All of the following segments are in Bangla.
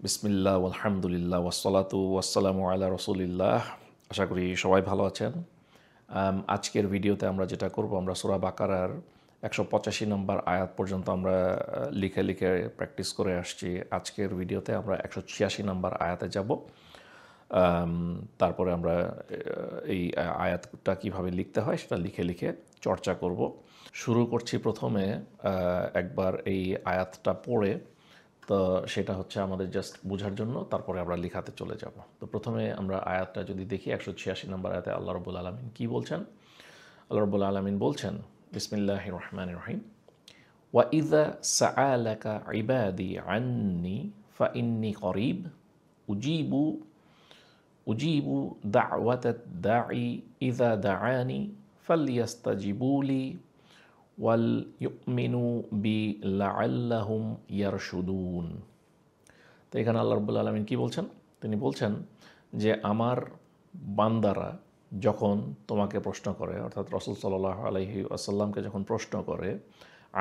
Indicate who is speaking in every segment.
Speaker 1: বিসমিল্লাহ আলহামদুলিল্লাহ ওয়াসসালাতু ওয়াসসালামু আলা রসুলিল্লাহ। আশা করি সবাই ভালো আছেন। আজকের ভিডিওতে আমরা যেটা করব, আমরা সূরা বাকারার 185 নম্বর আয়াত পর্যন্ত আমরা লিখে লিখে প্র্যাকটিস করে আসছি। আজকের ভিডিওতে আমরা 186 নম্বর আয়াতে যাব। তারপরে আমরা এই আয়াতটা কিভাবে লিখতে হয় সেটা লিখে লিখে চর্চা করব। শুরু করছি প্রথমে একবার এই আয়াতটা পড়ে, তো সেটা হচ্ছে আমাদের জাস্ট বোঝার জন্য, তারপরে আমরা লেখাতে চলে যাব। তো প্রথমে আমরা আয়াতটা যদি দেখি, 186 নম্বর আয়াতে আল্লাহ রব্বুল আলামিন কি বলছেন। আল্লাহ রব্বুল আলামিন বলছেন, বিসমিল্লাহির রহমানির রহিম, ওয়া ইযা সাআলাকা ইবাদি আন্নি ফাইন্নী করিব উজিবু উজিবু দাওয়াতাদ দাঈ ইযা দাআনি ফালইস্তাজিবুলি ওয়াল ইউমিনু বি লাআল্লাহুম ইয়ারশুদুন। তো এখানে আল্লাহ রাব্বুল আলামিন কি বলছেন? তিনি বলছেন যে আমার বান্দারা যখন তোমাকে প্রশ্ন করে, অর্থাৎ রাসূল সাল্লাল্লাহু আলাইহি ওয়াসাল্লামকে যখন প্রশ্ন করে,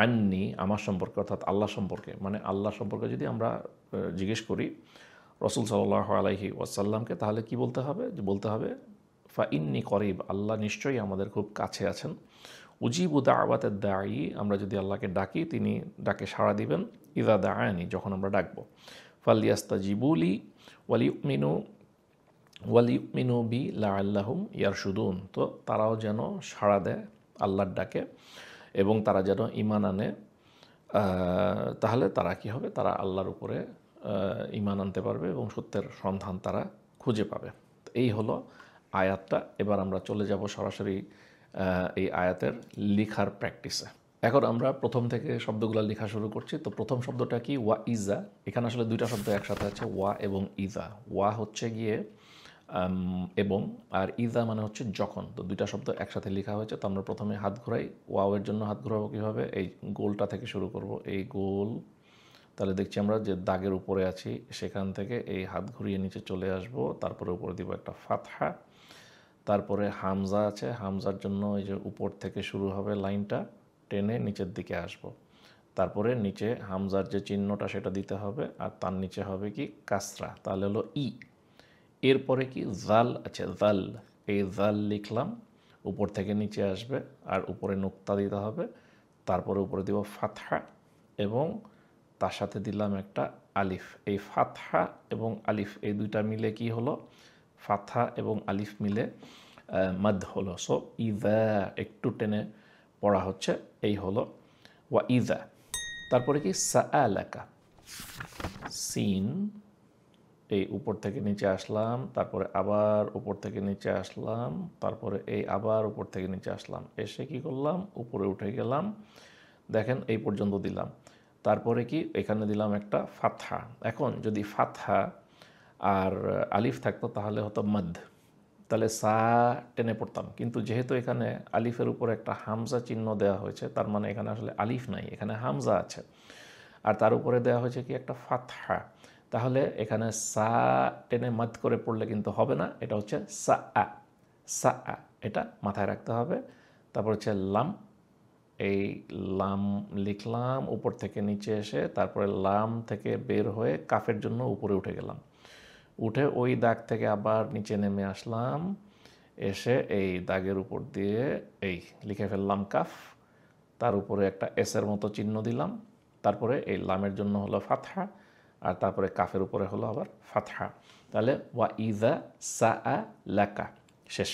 Speaker 1: আন্নি আমার সম্পর্কে, অর্থাৎ আল্লাহ সম্পর্কে, মানে আল্লাহ সম্পর্কে যদি আমরা জিজ্ঞেস করি রাসূল সাল্লাল্লাহু আলাইহি ওয়াসাল্লামকে, তাহলে কি বলতে হবে? যে বলতে হবে ফা ইন্নী করিব, আল্লাহ নিশ্চয়ই আমাদের খুব কাছে আছেন। উজিবু দাওয়াতাদ দাঈ, আমরা যদি আল্লাহকে ডাকি তিনি ডাকে সাড়া দিবেন। ইযা দাআনি, যখন আমরা ডাকবো। ফালইস্তাজিবুলি ওয়ালিউমিনু বি লাআল্লাহুম ইয়ারশুদুন, তো তারাও যেন সাড়া দেয় আল্লাহর ডাকে এবং তারা যেন ঈমান আনে। তাহলে তারা কি হবে? তারা আল্লাহর উপরে ঈমান আনতে পারবে এবং সত্যের সন্ধান তারা খুঁজে পাবে। এই হলো আয়াতটা। এবার আমরা চলে যাব সরাসরি এই আয়াতের লিখার প্র্যাকটিসে। এখন আমরা প্রথম থেকে শব্দগুলো লেখা শুরু করছি। তো প্রথম শব্দটা কি? ওয়া ইজা। এখানে আসলে দুইটা শব্দ একসাথে আছে, ওয়া এবং ইজা। ওয়া হচ্ছে গিয়ে এবং, আর ইজা মানে হচ্ছে যখন। তো দুইটা শব্দ একসাথে লেখা হয়েছে। তো আমরা প্রথমে হাত ঘোরাই। ওয়াওয়ের জন্য হাত ঘোরাবো কীভাবে? এই গোলটা থেকে শুরু করব, এই গোল। তাহলে দেখছি আমরা যে দাগের উপরে আছি, সেখান থেকে এই হাত ঘুরিয়ে নিচে চলে আসব। তারপরে উপরে দিব একটা ফাতহা। তারপরে হামজা আছে, হামজার জন্য এই যে উপর থেকে শুরু হবে লাইনটা, টেনে নিচের দিকে আসব। তারপরে নিচে হামজার যে চিহ্নটা সেটা দিতে হবে, আর তার নিচে হবে কি? কাসরা, তাহলে হলো ই। এরপরে কি? জাল আছে, জাল। এই জাল লিখলাম, উপর থেকে নিচে আসবে, আর উপরে নুক্তা দিতে হবে। তারপরে উপরে দিব ফাতহা এবং তার সাথে দিলাম একটা আলিফ। এই ফাতহা এবং আলিফ এই দুইটা মিলে কি হলো? ফাতহা এবং আলিফ মিলে মাদ হলো। সো ইজা একটু টেনে পড়া হচ্ছে, এই হলো ওয়া ইজা। তারপরে কি? সাআলাকা, সিন, এই উপর থেকে নিচে আসলাম, তারপরে আবার উপর থেকে নিচে আসলাম, তারপরে এই আবার উপর থেকে নিচে আসলাম, এসে কি করলাম? উপরে উঠে গেলাম। দেখেন এই পর্যন্ত দিলাম। তারপরে কি? এখানে দিলাম একটা ফাতহা। এখন যদি ফাতহা আর আলিফ থাকতো তাহলে হতো মাদ, তাহলে সা টেনে পড়তাম। কিন্তু যেহেতু এখানে আলিফের উপর একটা হামজা চিহ্ন দেওয়া হয়েছে, তার মানে এখানে আসলে আলিফ নাই, এখানে হামজা আছে। আর তার উপরে দেওয়া হয়েছে কি? একটা ফাতহা। তাহলে এখানে সা টেনে মাদ করে পড়লে কিন্তু হবে না, এটা হচ্ছে সা আ, সা আ, এটা মাথায় রাখতে হবে। তারপর হচ্ছে লাম, এই লাম লিখলাম উপর থেকে নিচে এসে, তারপরে লাম থেকে বের হয়ে কাফের জন্য উপরে উঠে গেলাম। উঠে ওই দাগ থেকে আবার নিচে নেমে আসলাম, এসে এই দাগের উপর দিয়ে এই লিখে ফেললাম কাফ। তার উপরে একটা এসের মতো চিহ্ন দিলাম। তারপরে এই লামের জন্য হলো ফাতহা, আর তারপরে কাফের উপরে হলো আবার ফাতহা। তাহলে ওয়া ইজা সা আ লাকা, শেষ।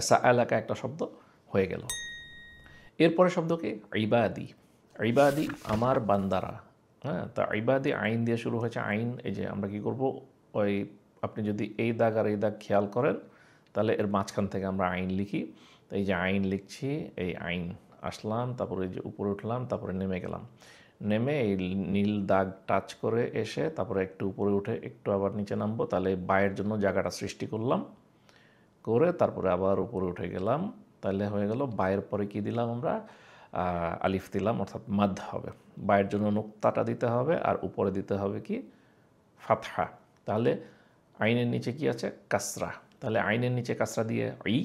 Speaker 1: সা আ লাকা একটা শব্দ হয়ে গেল। এরপরে শব্দ কি? ইবাদি। ইবাদি আমার বান্দারা। হ্যাঁ, তা ইবাদি আইন দিয়ে শুরু হয়েছে। আইন, এই যে আমরা কি করব, ওই আপনি যদি এই দাগ আর এই দাগ খেয়াল করেন তাহলে এর মাঝখান থেকে আমরা আইন লিখি। তো এই যে আইন লিখছি, এই আইন আসলাম, তারপরে এই যে উপরে উঠলাম, তারপরে নেমে গেলাম। নেমে এই নীল দাগ টাচ করে এসে তারপরে একটু উপরে উঠে একটু আবার নিচে নামবো, তাহলে বায়ের জন্য জায়গাটা সৃষ্টি করলাম, করে তারপরে আবার উপরে উঠে গেলাম। তাহলে হয়ে গেল। বায়ের পরে কি দিলাম আমরা? আলিফ দিলাম, অর্থাৎ মাদ হবে। বায়ের জন্য নুক্তাটা দিতে হবে, আর উপরে দিতে হবে কি? ফাতহা। তাহলে আইনের নিচে কি আছে? কাসরা। তাহলে আইনের নিচে কাসরা দিয়ে ই,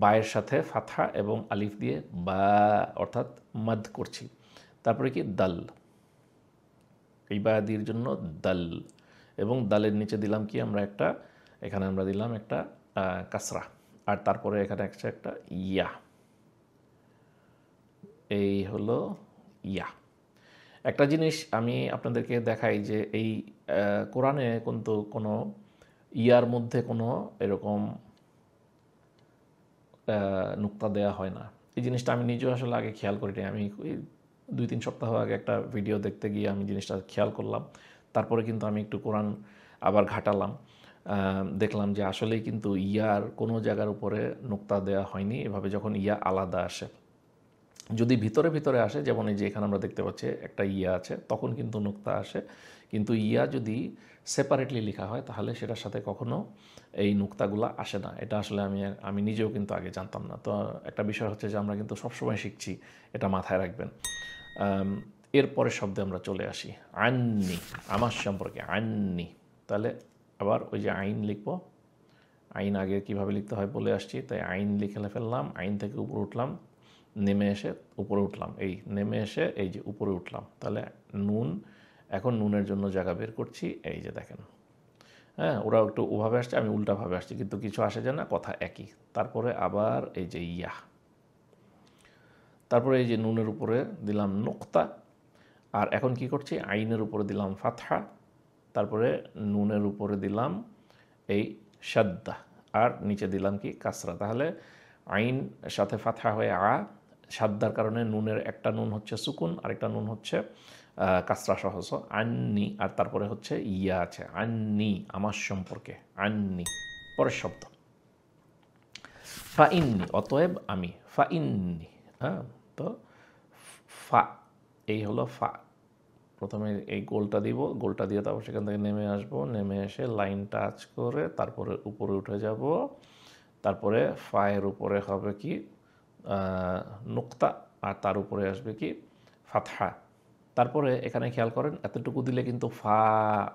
Speaker 1: বায়ের সাথে ফাতহা এবং আলিফ দিয়ে বা, অর্থাৎ মাদ করছি। তারপরে কি? দাল, ইবাদির জন্য দাল, এবং দালের নিচে দিলাম কি আমরা একটা, এখানে আমরা দিলাম একটা কাসরা, আর তারপরে এখানে একটা ইয়া, এই হলো ইয়া। একটা জিনিস আমি আপনাদেরকে দেখাই যে এই কোরআনে কিন্তু কোনো ইয়ার মধ্যে কোনো এরকম নুক্তা দেয়া হয় না। এই জিনিসটা আমি নিজেও আসলে আগে খেয়াল করিনি। আমি 2-3 সপ্তাহ আগে একটা ভিডিও দেখতে গিয়ে আমি জিনিসটা খেয়াল করলাম। তারপরে কিন্তু আমি একটু কোরআন আবার ঘাটালাম, দেখলাম যে আসলেই কিন্তু ইয়ার কোনো জায়গার উপরে নুক্তা দেওয়া হয়নি। এভাবে যখন ইয়া আলাদা আসে, যদি ভিতরে ভিতরে আসে, যেমন এই যে এখানে আমরা দেখতে পাচ্ছি একটা ইয়া আছে, তখন কিন্তু নুক্তা আসে। কিন্তু ইয়া যদি সেপারেটলি লেখা হয় তাহলে সেটার সাথে কখনো এই নুক্তাগুলা আসে না। এটা আসলে আমি নিজেও কিন্তু আগে জানতাম না। তো একটা বিষয় হচ্ছে যে আমরা কিন্তু সবসময় শিখছি, এটা মাথায় রাখবেন। এরপরের শব্দে আমরা চলে আসি, আন্নি, আমার সম্পর্কে আন্নি। তাহলে আবার ওই যে আইন লিখব, আইন আগে কিভাবে লিখতে হয় বলে আসছি, তাই আইন লিখে ফেললাম, আইন থেকে উপরে উঠলাম, নেমে এসে উপরে উঠলাম, এই নেমে এসে এই যে উপরে উঠলাম। তাহলে নুন, এখন নুনের জন্য জায়গা বের করছি, এই যে দেখেন, হ্যাঁ, ওরা একটু ওভাবে আসছে, আমি উল্টাভাবে আসছি, কিন্তু কিছু আসে যায় না, কথা একই। তারপরে আবার এই যে ইয়া, তারপরে এই যে নুনের উপরে দিলাম নুক্তা, আর এখন কি করছি, আইনের উপরে দিলাম ফাতহা, তারপরে নুনের উপরে দিলাম এই শাদ্দা, আর নিচে দিলাম কি কাসরা। তাহলে আইন সাথে ফাতহা হয়ে শাদ্দার কারণে নুনের একটা নুন হচ্ছে সুকুন, আরেকটা নুন হচ্ছে কাসরা সহজ, আন্নি, আর তারপরে হচ্ছে ইয়া আছে, আন্নি, আমার সম্পর্কে, আন্নি। পরের শব্দ ফা ইন্নি, অতএব আমি, ফা ইন্নি, হ্যাঁ, তো ফা, এই হলো ফা। প্রথমে এই গোলটা দিব, গোলটা দিয়ে তারপর সেখান থেকে নেমে আসব, নেমে এসে লাইন টাচ করে তারপরে উপরে উঠে যাব, তারপরে ফায়ের উপরে হবে কি নুক্তা, আর তার উপরে আসবে কি ফাতহা। তারপরে এখানে খেয়াল করেন, এতটুকু দিলে কিন্তু ফা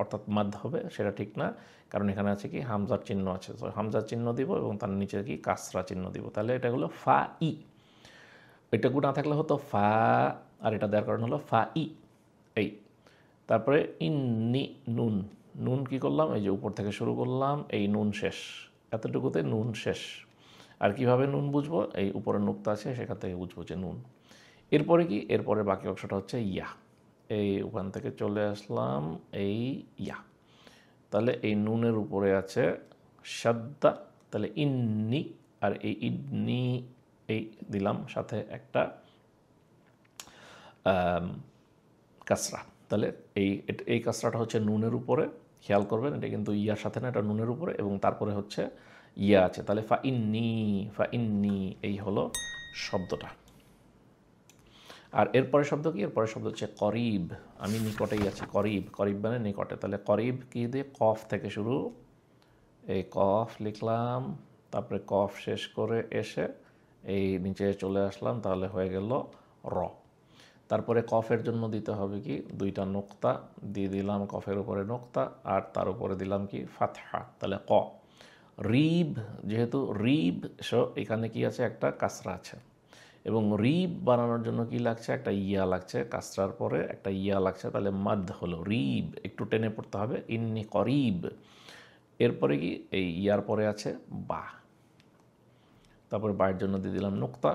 Speaker 1: অর্থাৎ মাদ হবে, সেটা ঠিক না, কারণ এখানে আছে কি হামজার চিহ্ন আছে, তো হামজার চিহ্ন দিব এবং তার নিচে কি কাসরা চিহ্ন দিব। তাহলে এটা হলো ফা ই, এটুকু না থাকলে হতো ফা, আর এটা দেওয়ার কারণ হলো ফা ই, এই। তারপরে ইন্নি, নুন, নুন কি করলাম, এই যে উপর থেকে শুরু করলাম, এই নুন শেষ, এতটুকুতে নুন শেষ। আর কিভাবে নুন বুঝবো, এই উপরে নুক্তা আছে সেখান থেকে বুঝবো যে নুন। এরপরে কি, এরপরে বাকি অংশটা হচ্ছে ইয়া, এই ওখান থেকে চলে আসলাম, এই ইয়া। তাহলে এই নুনের উপরে আছে শাদ্দা, তাহলে ইন্নি, আর এই ইন্নি এই দিলাম সাথে একটা কাসরা। তাহলে এই কাসরাটা হচ্ছে নুনের উপরে, খেয়াল করবেন, এটা কিন্তু ইয়ার সাথে না, এটা নুনের উপরে, এবং তারপরে হচ্ছে ইয়া আছে। তাহলে ফা ইন্নি, ফা ইন্নি, এই হলো শব্দটা। আর এরপরে শব্দ কি, এরপরে শব্দ হচ্ছে করিব, আমি নিকটেই আছি, করিব, করিব মানে নিকটে। তাহলে করিব কি দিয়ে, কফ থেকে শুরু, এই কফ লিখলাম, তারপরে কফ শেষ করে এসে এই নিচে চলে আসলাম, তাহলে হয়ে গেল র। তারপরে কফের জন্য দিতে হবে কি, দুইটা নোক্তা দিয়ে দিলাম, কফের উপরে নোক্তা, আর তার উপরে দিলাম কি ফাতহা, তাহলে ক। রিব, যেহেতু রিব, সো এখানে কি আছে, একটা কাসরা আছে, এবং রিব বানানোর জন্য কি লাগছে, একটা ইয়া লাগছে, কাসরার পরে একটা ইয়া লাগছে, তাহলে মাদ হলো রিব, একটু টেনে পড়তে হবে, ইন্নি করিব। এরপরে কি, এই ইয়ার পরে আছে বা, তারপরে বায়ের জন্য দিয়ে দিলাম নুক্তা,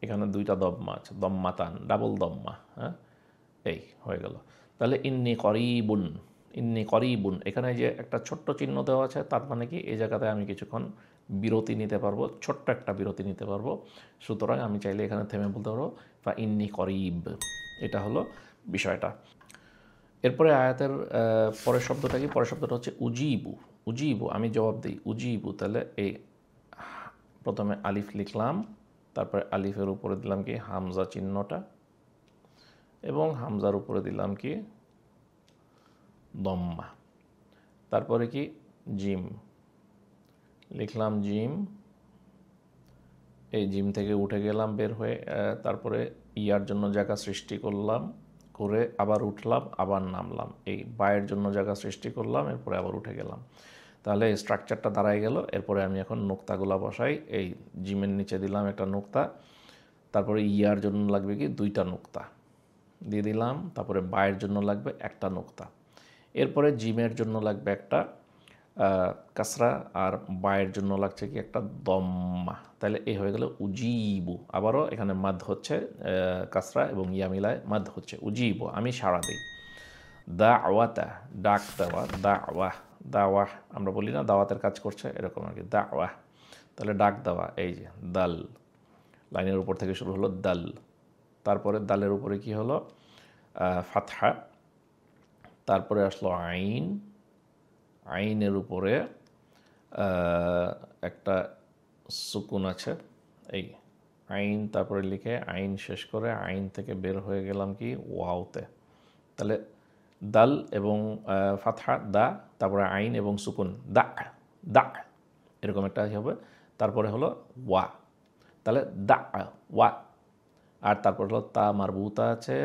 Speaker 1: এখানে দুইটা দম্মা আছে, দম্মাতান, ডাবল দম্মা, হ্যাঁ, এই হয়ে গেল। তাহলে ইন্নি করিবুন, ইন্নি করিবুন, এখানে যে একটা ছোট্ট চিহ্ন দেওয়া আছে, তার মানে কি এই জায়গাতে আমি কিছুক্ষণ বিরতি নিতে পারবো, ছোট্ট একটা বিরতি নিতে পারবো। সুতরাং আমি চাইলে এখানে থেমে বলতে পারবো বা ইন্নি করিব, এটা হলো বিষয়টা। এরপরে আয়াতের পরের শব্দটা কি, পরের শব্দটা হচ্ছে উজিবু, উজিবু, আমি জবাব দিই, উজিবু। তাহলে এই প্রথমে আলিফ লিখলাম, তারপরে আলিফের উপরে দিলাম কি হামজা চিহ্নটা, এবং হামজার উপরে দিলাম কি দম্মা, তারপরে কি জিম লিখলাম, জিম, এই জিম থেকে উঠে গেলাম বের হয়ে, তারপরে ইয়ার জন্য জায়গা সৃষ্টি করলাম, করে আবার উঠলাম, আবার নামলাম, এই বায়ের জন্য জায়গা সৃষ্টি করলাম, এরপরে আবার উঠে গেলাম। তাহলে এই স্ট্রাকচারটা দাঁড়ায় গেল। এরপরে আমি এখন নোক্তাগুলা বসাই, এই জিমের নিচে দিলাম একটা নোক্তা, তারপরে ইয়ার জন্য লাগবে কি দুইটা নোক্তা, দিয়ে দিলাম, তারপরে বায়ের জন্য লাগবে একটা নোক্তা, এরপরে জিমের জন্য লাগবে একটা কাসরা, আর বায়ের জন্য লাগছে কি একটা দম্মা। তাহলে এই হয়ে গেল উজিবু। আবারও এখানে মাদ হচ্ছে, কাসরা এবং ইয়া মিলায় মাদ হচ্ছে উজিবু, আমি সাড়া দিই। দাওয়াতা, ডাক দেওয়া, দাওয়াহ, দাওয়াহ আমরা বলি না দাওয়াতের কাজ করছে, এরকম আর কি, দাওয়াহ। তাহলে ডাক দেওয়া, এই যে দাল, লাইনের উপর থেকে শুরু হলো দাল, তারপরে দালের উপরে কি হলো ফাতহা, তারপরে আসলো আইন, আইনের উপরে একটা সুকুন আছে, এই আইন, তারপরে লিখে আইন শেষ করে আইন থেকে বের হয়ে গেলাম কি ওয়াওতে। তাহলে দাল এবং ফাতহা দা, তারপরে আইন এবং সুকুন দা, দা, এরকম একটা হবে। তারপরে হলো ওয়া, তাহলে দা ওয়া। আর তারপর হলো তা মারবুতা আছে,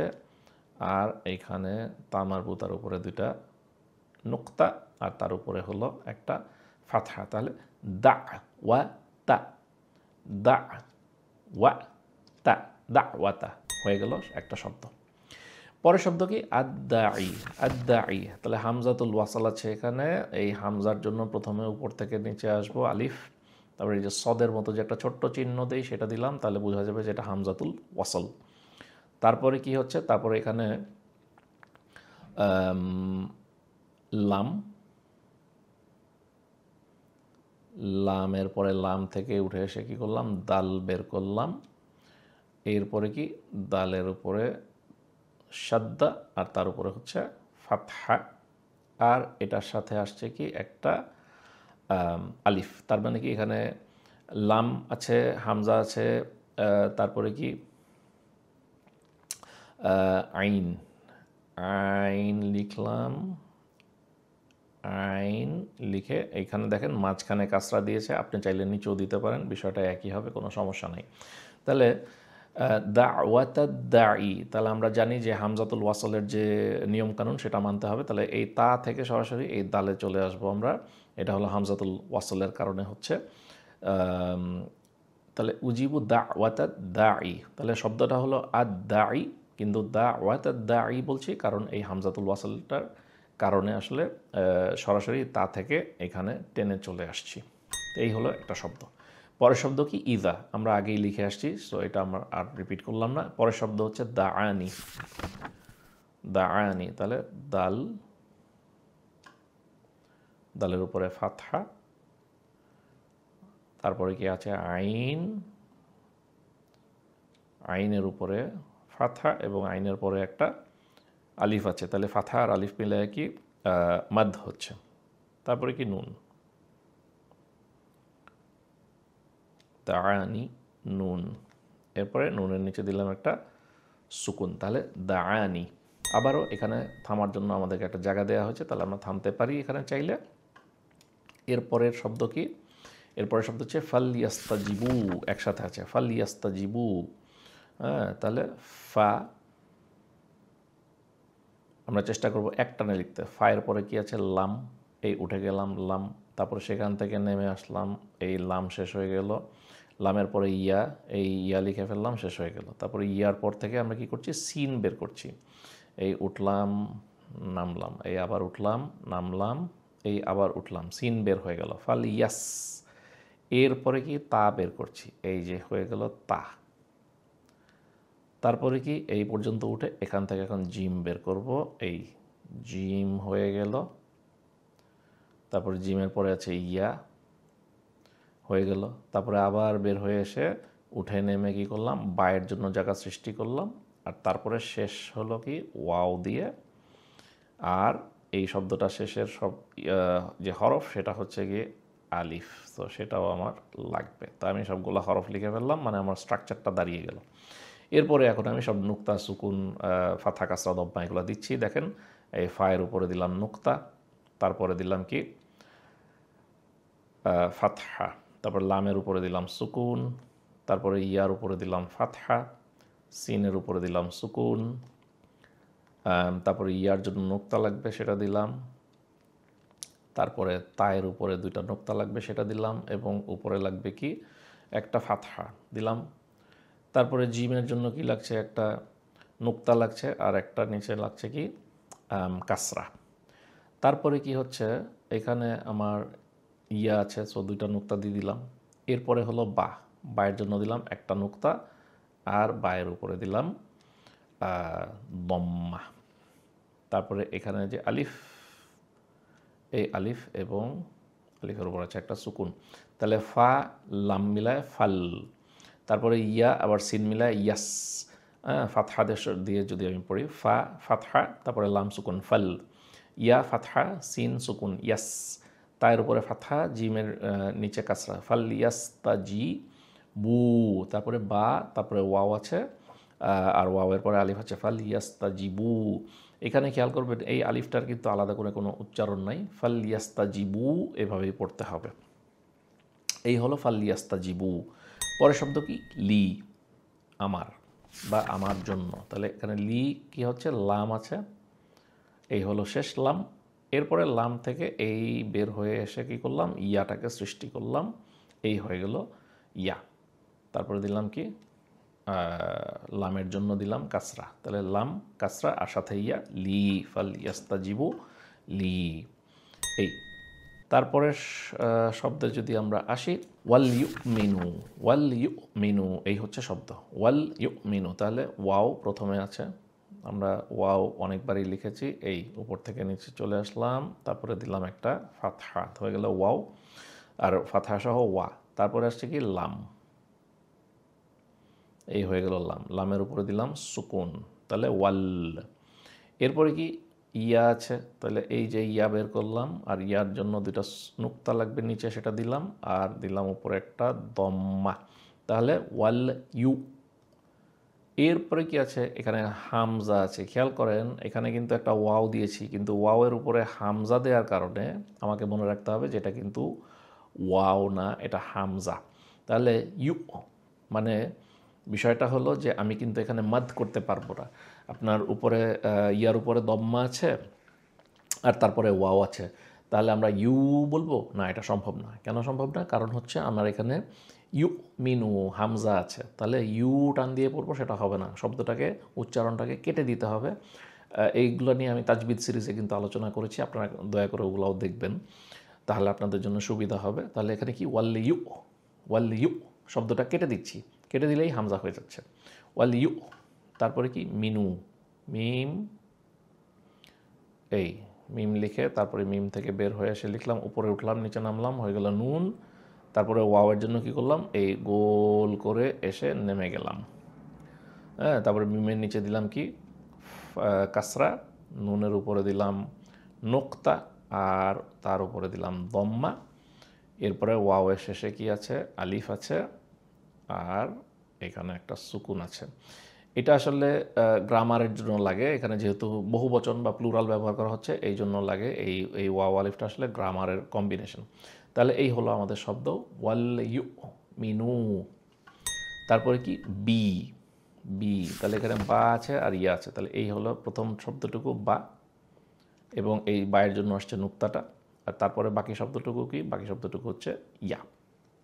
Speaker 1: আর এইখানে তা মারবুতার উপরে দুইটা নুক্তা, আর তার উপরে হলো একটা ফাতহা। তাহলে দা ওয়া তা, দা ওয়া তা, দা ওয়া তা হয়ে গেল একটা শব্দ। পরের শব্দ কি আদ্দাই, আদ্দাই। তাহলে হামজাতুল ওয়াসাল আছে এখানে, এই হামজার জন্য প্রথমে উপর থেকে নিচে আসবো আলিফ, তারপরে এই যে সদের মতো যে একটা ছোট্ট চিহ্ন দেই সেটা দিলাম, তাহলে বোঝা যাবে যে এটা হামজাতুল ওয়াসাল। তারপরে কি হচ্ছে, তারপরে এখানে লাম, লামের পরে লাম থেকে উঠে এসে কী করলাম দাল বের করলাম, এরপরে কি দালের উপরে সাদ্দা, আর তার উপরে হচ্ছে ফাতহা, আর এটার সাথে আসছে কি একটা আলিফ। তার মানে কি এখানে লাম আছে, হামজা আছে, তারপরে কি আইন, আইন লিখলাম, আইন লিখে এইখানে দেখেন মাঝখানে কাসরা দিয়েছে, আপনি চাইলে নিচেও দিতে পারেন, বিষয়টা একই হবে, কোনো সমস্যা নাই। তাহলে দাওয়াতা দাই, তাহলে আমরা জানি যে হামজাতুল ওয়াসলের যে নিয়মকানুন সেটা মানতে হবে। তাহলে এই তা থেকে সরাসরি এই দালে চলে আসবো আমরা, এটা হলো হামজাতুল ওয়াসলের কারণে হচ্ছে। তাহলে উজিবু দাওয়াতা দাই, তাহলে শব্দটা হলো আদ দাই, কিন্তু দাওয়াতা দাই বলছি কারণ এই হামজাতুল ওয়াসলটার কারণে আসলে সরাসরি তা থেকে এখানে টেনে চলে আসছি। এই হলো একটা শব্দ। পরের শব্দ কি ইদা, আমরা আগেই লিখে আসছি, সো এটা আমরা আর রিপিট করলাম না। পরের শব্দ হচ্ছে দাআনি, দাআনি। তাহলে দাল, দালের উপরে ফাতহা, তারপরে কি আছে আইন, আইনের উপরে ফাতহা এবং আইনের পরে একটা আলিফ আছে, তাহলে ফাতহা আর আলিফ মিলে কি মাদ হচ্ছে। তারপরে কি নুন, দাআনি নুন, এরপরে নুনের নিচে দিলাম একটা সুকুন, তাহলে দাআনি। আবারও এখানে থামার জন্য আমাদেরকে একটা জায়গা দেওয়া হয়েছে, তাহলে আমরা থামতে পারি এখানে চাইলে। এরপরের শব্দ কি, এরপরের শব্দ হচ্ছে ফালিয়াস্তাজিবু, একসাথে আছে ফালিয়াস্তাজিবু। হ্যাঁ, তাহলে ফা আমরা চেষ্টা করব একটানে লিখতে। ফায়ের পরে কি আছে লাম, এই উঠে গেলাম লাম, তারপরে সেখান থেকে নেমে আসলাম, এই লাম শেষ হয়ে গেল, লামের পরে ইয়া, এই ইয়া লিখে ফেললাম, শেষ হয়ে গেল। তারপরে ইয়ার পর থেকে আমরা কি করছি সিন বের করছি, এই উঠলাম নামলাম, এই আবার উঠলাম নামলাম, এই আবার উঠলাম, সিন বের হয়ে গেল ফাল ইয়াস। এরপরে কি তা বের করছি, এই যে হয়ে গেল তা। তারপরে কি এই পর্যন্ত উঠে এখান থেকে এখন জিম বের করব, এই জিম হয়ে গেল। তারপরে জিমের পরে আছে ইয়া, হয়ে গেল। তারপরে আবার বের হয়ে এসে উঠে নেমে কি করলাম বায়ের জন্য জায়গা সৃষ্টি করলাম, আর তারপরে শেষ হলো কি ওয়াও দিয়ে। আর এই শব্দটা শেষের সব যে হরফ সেটা হচ্ছে গিয়ে আলিফ, তো সেটাও আমার লাগবে। তো আমি সবগুলো হরফ লিখে ফেললাম, মানে আমার স্ট্রাকচারটা দাঁড়িয়ে গেল। এরপরে এখন আমি সব নুক্তা সুকুন ফাথা কাসরা দম্মা এগুলো দিচ্ছি। দেখেন এই ফায়ের উপরে দিলাম নুক্তা, তারপরে দিলাম কি ফাতহা, তারপর লামের উপরে দিলাম সুকুন, তারপরে ইয়ার উপরে দিলাম ফাতহা, সিনের উপরে দিলাম সুকুন, তারপরে ইয়ার জন্য নুক্তা লাগবে সেটা দিলাম, তারপরে তায়ের উপরে দুইটা নুক্তা লাগবে সেটা দিলাম, এবং উপরে লাগবে কি একটা ফাতহা দিলাম। তারপরে জিমের জন্য কি লাগছে একটা নুক্তা লাগছে, আর একটা নিচে লাগছে কি কাসরা। তারপরে কি হচ্ছে, এখানে আমার ইয়া আছে, সো দুইটা নুক্তা দিয়ে দিলাম। এরপরে হলো বা, বায়ের জন্য দিলাম একটা নুক্তা, আর বায়ের উপরে দিলাম দম্মা। তারপরে এখানে যে আলিফ, এই আলিফ এবং আলিফের উপর আছে একটা সুকুন, তাহলে ফা লাম মিলায় ফাল। তারপরে ইয়া আবার সিন মিলায় ইয়াস, ফাতহা দিয়ে যদি আমি পড়ি, ফা ফাতহা তারপরে লাম সুকুন ফাল, ইয়া ফাতহা সিন সুকুন ইয়াস, তায়ের উপরে ফাতহা, জিমের নিচে কাসরা, ফাল ইয়াস তা জি বু, তারপরে বা, তারপরে ওয়াও আছে, আর ওয়াওয়ের পরে আলিফ আছে, ফাল ইয়াস তা জি বু। এখানে খেয়াল করবেন এই আলিফটার কিন্তু আলাদা করে কোনো উচ্চারণ নাই, ফাল ইয়াস তা জি বু এভাবেই পড়তে হবে। এই হলো ফাল ইয়াস তা জি বু। পরের শব্দ কি লি, আমার বা আমার জন্য। তাহলে এখানে লি কি হচ্ছে, লাম আছে, এই হলো শেষ লাম। এরপরে লাম থেকে এই বের হয়ে এসে কি করলাম, ইয়াটাকে সৃষ্টি করলাম, এই হয়ে গেল ইয়া। তারপরে দিলাম কি লামের জন্য দিলাম কাসরা, তাহলে লাম কাসরা আর সাথে ইয়া, লি ফাল ইয়াস্তাজিবু লি। এই তারপরে শব্দে যদি আমরা আসি, ওয়াল ইউ মিনু, ওয়াল ইউ মিনু, এই হচ্ছে শব্দ ওয়াল ইউ মিনু। তাহলে ওয়াও প্রথমে আছে, আমরা ওয়াও অনেকবারই লিখেছি, এই উপর থেকে নিচে চলে আসলাম, তারপরে দিলাম একটা ফাতহা, হয়ে গেল ওয়াও, আর ফাতহা সহ ওয়া। তারপরে আসছে কি লাম, এই হয়ে গেল লাম, লামের উপরে দিলাম সুকুন, তাহলে ওয়াল। এরপরে কি ইয়া আছে, তাহলে এই যে ইয়া বের করলাম, আর ইয়ার জন্য দুটা নুক্তা লাগবে নিচে, সেটা দিলাম, আর দিলাম উপরে একটা দম্মা, তাহলে ওয়াল ইউ। এরপরে কি আছে, এখানে হামজা আছে, খেয়াল করেন এখানে কিন্তু একটা ওয়াও দিয়েছি, কিন্তু ওয়াওয়ের উপরে হামজা দেওয়ার কারণে আমাকে মনে রাখতে হবে যে এটা কিন্তু ওয়াও না, এটা হামজা। তাহলে ইউ মানে বিষয়টা হলো যে আমি কিন্তু এখানে মাদ করতে পারবো না। আপনার উপরে ইয়ার উপরে দম্মা আছে আর তারপরে ওয়াও আছে, তাহলে আমরা ইউ বলবো না, এটা সম্ভব না। কেন সম্ভব না? কারণ হচ্ছে আমার এখানে ইউ মিনু হামজা আছে, তাহলে ইউ টান দিয়ে পড়বো, সেটা হবে না। শব্দটাকে উচ্চারণটাকে কেটে দিতে হবে। এইগুলো নিয়ে আমি তাজবিদ সিরিজে কিন্তু আলোচনা করেছি, আপনারা দয়া করে ওগুলাও দেখবেন, তাহলে আপনাদের জন্য সুবিধা হবে। তাহলে এখানে কি ওয়াল্লি ইউ শব্দটা কেটে দিচ্ছি, কেটে দিলেই হামজা হয়ে যাচ্ছে ওয়াল্লি ইউ। তারপরে কি মিনু, মিম, এই মিম লিখে তারপরে মিম থেকে বের হয়ে এসে লিখলাম, উপরে উঠলাম নিচে নামলাম, হয়ে গেল নুন। তারপরে ওয়াওয়ের জন্য কি করলাম, এই গোল করে এসে নেমে গেলাম। হ্যাঁ, তারপরে মিমের নিচে দিলাম কি কাসরা, নুনের উপরে দিলাম নোক্তা, আর তার উপরে দিলাম দম্মা। এরপরে ওয়াওয়ের শেষে কি আছে, আলিফ আছে, আর এখানে একটা সুকুন আছে। এটা আসলে গ্রামারের জন্য লাগে, এখানে যেহেতু বহু বচন বা প্লুরাল ব্যবহার করা হচ্ছে এই জন্য লাগে। এই ওয়াও আলিফটা আসলে গ্রামারের কম্বিনেশন। তাহলে এই হলো আমাদের শব্দ ওয়াল ইউ মিনু। তারপরে কি বি, বি, তাহলে এখানে বা আছে আর ইয়া আছে, তাহলে এই হলো প্রথম শব্দটুকু বা, এবং এই বায়ের জন্য আসছে নুক্তাটা, আর তারপরে বাকি শব্দটুকু কি, বাকি শব্দটুকু হচ্ছে ইয়া।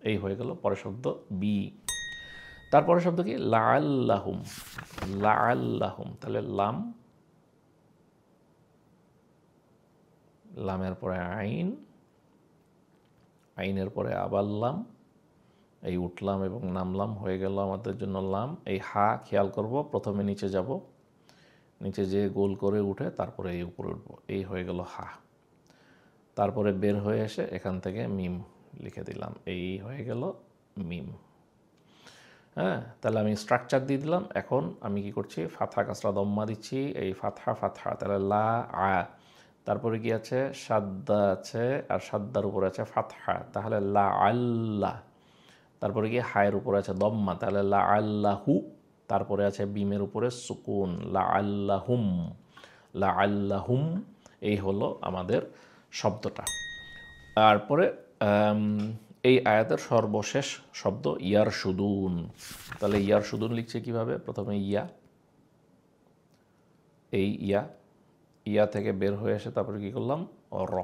Speaker 1: এই হয়ে গেল পরের শব্দ বি। তারপরে শব্দ কি লাআল্লাহুম, লাআল্লাহুম, তাহলে লাম, লামের পরে আইন, আইনের পরে আবার লাম, এই উঠলাম এবং নামলাম, হয়ে গেল আমাদের জন্য লাম। এই হা খেয়াল করব, প্রথমে নিচে যাব, নিচে যে গোল করে উঠে তারপরে এই উপরে উঠবো, এই হয়ে গেল হা। তারপরে বের হয়ে এসে এখান থেকে মিম লিখে দিলাম, এই হয়ে গেল মিম। হ্যাঁ, তাহলে আমি স্ট্রাকচার দিয়ে দিলাম। এখন আমি কি করছি, ফাতহা কাসরা দম্মা দিচ্ছি, এই ফাতহা ফাতহা, তাহলে লা আ, তারপরে কি আছে সাদ্দা আছে, আর সাদ্দার উপরে আছে ফাতহা, তাহলে লা আল্লাহ। তারপরে কি হায়ের উপরে আছে দম্মা, তাহলে লা আল্লাহু। তারপরে আছে বিমের উপরে সুকুন, লা আল্লাহুম, লা আল্লাহুম। এই হলো আমাদের শব্দটা। তারপরে এই আয়াতের সর্বশেষ শব্দ ইয়ার সুদুন। তাহলে ইয়ার সুদুন লিখছে কিভাবে, প্রথমে ইয়া, এই ইয়া, ইয়া থেকে বের হয়ে এসে তারপরে কি করলাম র,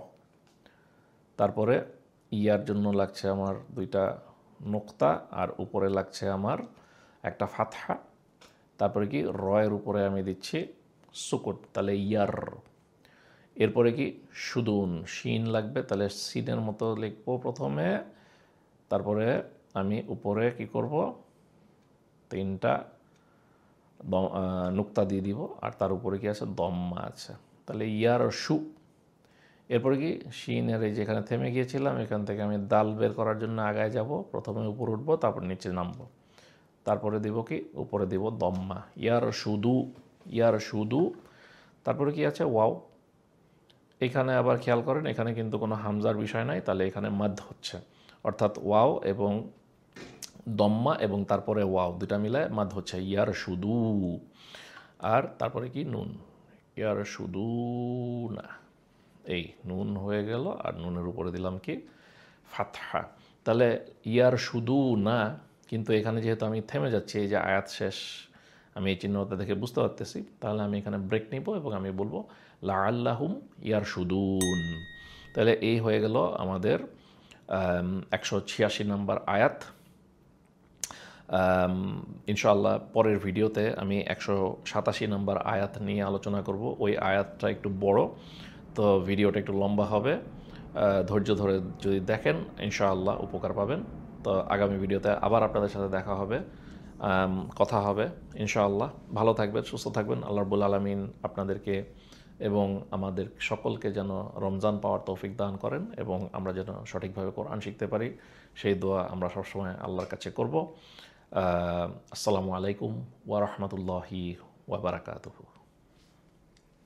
Speaker 1: তারপরে ইয়ার জন্য লাগছে আমার দুইটা নোক্তা, আর উপরে লাগছে আমার একটা ফাতহা, তারপরে কি রয়ের উপরে আমি দিচ্ছি সুকুন, তাহলে ইয়ার। এরপরে কি সুদুন, শিন লাগবে, তাহলে সিনের মতো লিখবো প্রথমে, তারপরে আমি উপরে কি করব 3টা নুক্তা দিয়ে দিব, আর তার উপরে কি আছে দম্মা আছে, তাহলে ইয়ার সু। এরপরে কি শিনের এই যেখানে থেমে গিয়েছিলাম এখান থেকে আমি দাল বের করার জন্য আগায় যাব, প্রথমে উপরে উঠবো তারপর নিচে নামবো, তারপরে দিব কি উপরে দিব দম্মা, ইয়ার শুধু, ইয়ার শুধু। তারপরে কি আছে ওয়াও, এখানে আবার খেয়াল করেন এখানে কিন্তু কোনো হামজার বিষয় নাই, তাহলে এখানে মাদ হচ্ছে, অর্থাৎ ওয়াও এবং দম্মা এবং তারপরে ওয়াও দুটা মিলায় মাদ হচ্ছে ইয়ার শুধু। আর তারপরে কি নুন, ইয়ার শুধু না, এই নুন হয়ে গেল, আর নুনের উপরে দিলাম কি ফাতহা। তাহলে ইয়ার শুধু না, কিন্তু এখানে যেহেতু আমি থেমে যাচ্ছি, এই যে আয়াত শেষ আমি এই চিহ্নটা দেখে বুঝতে পারতেছি, তাহলে আমি এখানে ব্রেক নিব এবং আমি বলবো লাআল্লাহুম ইয়ার শুদুন। তাহলে এই হয়ে গেল আমাদের 186 নম্বর আয়াত। ইনশাআল্লাহ পরের ভিডিওতে আমি 187 নম্বর আয়াত নিয়ে আলোচনা করব। ওই আয়াতটা একটু বড়, তো ভিডিওটা একটু লম্বা হবে, ধৈর্য ধরে যদি দেখেন ইনশাআল্লাহ উপকার পাবেন। তো আগামী ভিডিওতে আবার আপনাদের সাথে দেখা হবে, কথা হবে ইনশাআল্লাহ। ভালো থাকবেন, সুস্থ থাকবেন। আল্লাহ রাব্বুল আলামিন আপনাদেরকে এবং আমাদের সকলকে যেন রমজান পাওয়ার তৌফিক দান করেন এবং আমরা যেন সঠিকভাবে কোরআন শিখতে পারি, সেই দোয়া আমরা সবসময় আল্লাহর কাছে করব। আসসালামু আলাইকুম ওয়া রাহমাতুল্লাহি ওয়া বারাকাতুহু।